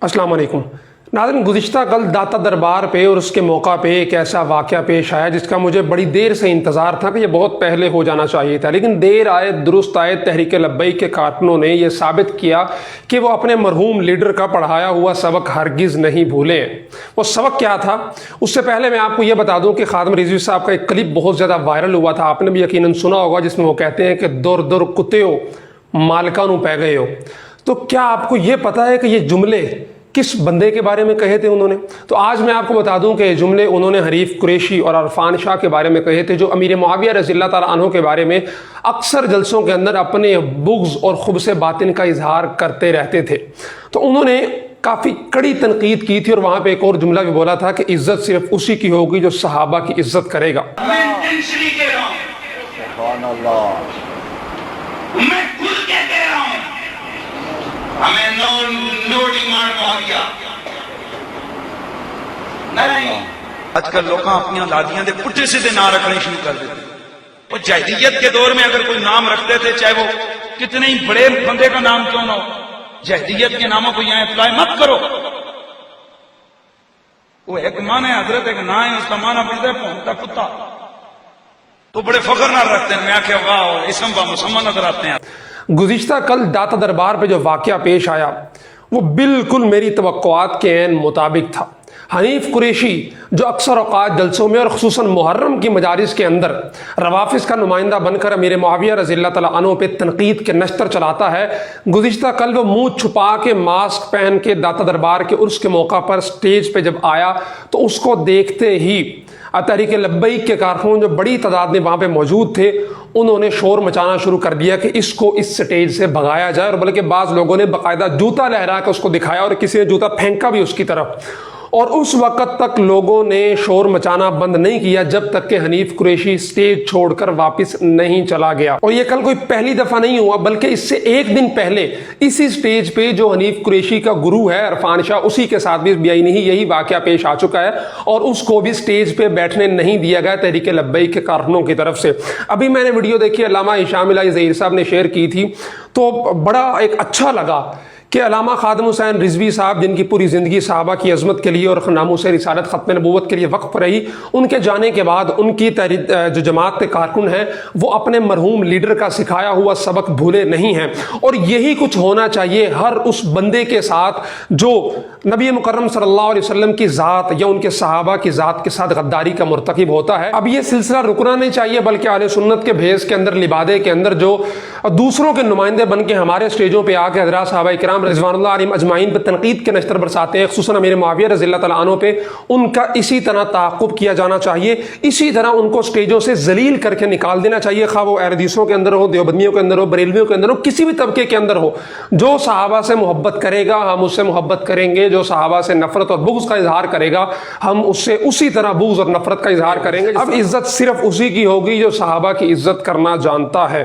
अस्सलाम वालेकुम नाज़रीन, गुज़िश्ता कल दाता दरबार पे और उसके मौका पे एक ऐसा वाक़या पेश आया जिसका मुझे बड़ी देर से इंतज़ार था कि ये बहुत पहले हो जाना चाहिए था, लेकिन देर आए दुरुस्त आए। तहरीक लब्बैक के कारकुनों ने यह साबित किया कि वो अपने मरहूम लीडर का पढ़ाया हुआ सबक हरगिज़ नहीं भूलें। वो सबक क्या था? उससे पहले मैं आपको ये बता दूँ कि खादिम रिजवी साहब का एक क्लिप बहुत ज़्यादा वायरल हुआ था, आपने भी यकीनन सुना होगा, जिसमें वो कहते हैं कि दुर दुर कुत्ते मालिका नू पै गए हो। तो क्या आपको ये पता है कि ये जुमले किस बंदे के बारे में कहे थे उन्होंने? तो आज मैं आपको बता दूं कि ये जुमले उन्होंने हरीफ कुरैशी और अरफान शाह के बारे में कहे थे, जो अमीर मुआविया रज़ियल्लाहु ताला अन्हु के बारे में अक्सर जलसों के अंदर अपने बुग़्ज़ और खुब्स बातिन का इजहार करते रहते थे। तो उन्होंने काफ़ी कड़ी तनकीद की थी और वहाँ पर एक और जुमला भी बोला था कि इज़्ज़त सिर्फ उसी की होगी जो सहाबा की इज़्ज़त करेगा। आजकल लोग अपनी औलादियां दे पुट्ठे सीधे नाम रखने शुरू कर देते। और जहदियत के दौर में अगर कोई नाम रखते थे, चाहे वो कितने ही बड़े बंदे का नाम क्यों ना हो, जहदियत के नामों को यहाँ अप्लाई मत करो। वो एक मान है हजरत, एक ना है, उसका माना बनता है भौंकता कुत्ता। तो बड़े फख्र ना रखते हैं, मैं आखे वाह इसम बा मुसलमान नजर आते हैं। गुज़िश्ता कल दाता दरबार पे जो वाक़या पेश आया वो बिल्कुल मेरी तवक्कुआत के ऐन मुताबिक था। हनीफ कुरैशी जो अक्सर औक़ात जलसों में और ख़ुसूसन मुहर्रम की मजालिस के अंदर रवाफ़िज़ का नुमाइंदा बनकर अमीर मुआविया रज़ियल्लाहु ताला अन्हु पे तनकीद के नश्तर चलाता है, गुज़िश्ता कल वो मुँह छुपा के मास्क पहन के दाता दरबार के उर्स के मौका पर स्टेज पे जब आया तो उसको देखते ही तहरीक लब्बैक के कारकुन जो बड़ी तादाद में वहाँ पे मौजूद थे, उन्होंने शोर मचाना शुरू कर दिया कि इसको इस स्टेज से भगाया जाए। और बल्कि बाज़ लोगों ने बाकायदा जूता लहरा के उसको दिखाया और किसी ने जूता फेंका भी उसकी तरफ। और उस वक़्त तक लोगों ने शोर मचाना बंद नहीं किया जब तक कि हनीफ कुरैशी स्टेज छोड़कर वापस नहीं चला गया। और ये कल कोई पहली दफ़ा नहीं हुआ, बल्कि इससे एक दिन पहले इसी स्टेज पे जो हनीफ कुरैशी का गुरु है अरफान शाह, उसी के साथ भी बेआईनी यही वाक़या पेश आ चुका है और उसको भी स्टेज पे बैठने नहीं दिया गया तहरीक लब्बैक के कारकुनों की तरफ से। अभी मैंने वीडियो देखी, अल्लामा हिशाम इलाही ज़हीर साहब ने शेयर की थी, तो बड़ा एक अच्छा लगा कि अल्लामा खादिम हुसैन रिजवी साहब, जिनकी पूरी ज़िंदगी सहाबा की अज़मत के लिए और नामूस रिसालत ख़त्म नबूवत के लिए वक्फ रही, उनके जाने के बाद उनकी जो जमात के कारकुन हैं वो अपने मरहूम लीडर का सिखाया हुआ सबक भूले नहीं हैं। और यही कुछ होना चाहिए हर उस बंदे के साथ जो नबी मुकर्रम सल्लल्लाहु अलैहि वसल्लम की ज़ात या उनके सहाबा की ज़ात के साथ गद्दारी का मुर्तकिब होता है। अब ये सिलसिला रुकना नहीं चाहिए, बल्कि आले सुन्नत के भेस के अंदर, लिबादे के अंदर जो दूसरों के नुमाइंदे बन के हमारे स्टेजों पर आके हज़रात सहाबा किराम रिज़वानुल्लाह अलैहिम अजमाइन पर तनकीद के नश्तर बरसाते हैं, ख़ुसूसन अमीर मुआविया रज़ियल्लाहु ताला अन्हु पे, उनका इसी तरह ताक़ुब किया जाना चाहिए। इसी तरह उनको स्टेजों से जलील करके निकाल देना चाहिए, खा वो अहलदीसों के अंदर हो, देवबंदियों के अंदर हो, बरेलवियों के अंदर हो, किसी भी तबके के अंदर हो। जो सहाबा से मोहब्बत करेगा हम उससे मोहब्बत करेंगे, जो सहाबा से नफरत और बुग़्ज़ का इजहार करेगा हम उससे उसी तरह बुग़्ज़ और नफरत का इजहार करेंगे। अब इज़्ज़त सिर्फ उसी की होगी जो सहाबा की इज़्ज़त करना जानता है।